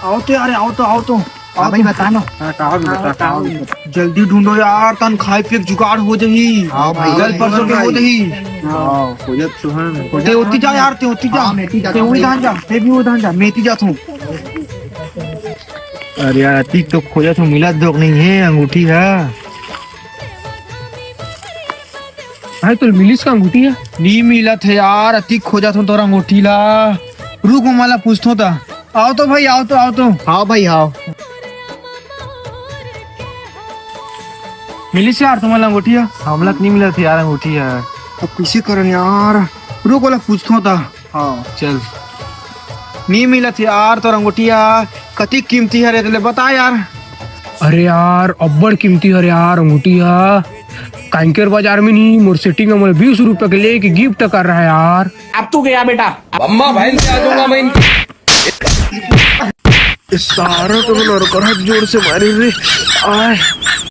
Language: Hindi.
आओ तो यार, आओ तो हाँ भाई बता नो। जल्दी ढूंढो यार, तन खाए पिए जुगाड़ हो जही। हाँ भाई। कल परसों के हो जही। ते उठी जा यार, ते उठी जा। हाँ, मेथी जा। ते उड़ी धान जा, ते भी उड़ी धान जा, मेथी जा तू। अरे यार अतीक तो खोजा तो मिला दो नहीं है, अंगूठी है। भाई तो मिलिस का अंगूठी है। नी मिला थे यार, अतीक खोजा तो तोरा अंगूठी ला। रुक मला पूछतो था। आओ तो भाई, आओ तो। हाँ भाई हाँ। मिली से यार तुम्हारा अंगूठी है? हमला नहीं मिला था यार, अंगूठी है। अब किसे करन यार, रुक वाला पूछतो था। हाँ चल, नहीं मिला थे यार तो अंगूठिया कति कीमती है रे, तेरे बता यार। अरे यार अब्बड़ कीमती है यार अंगूठी है। कांकेर बाजार में नहीं, मोर सेटिंग में 20 रुपए के लेके गिफ्ट कर रहा है यार। अब तू गया बेटा। अम्मा बहन से आ जाऊंगा मैं सारा तो हाथ जोड़ से मारी रे। आए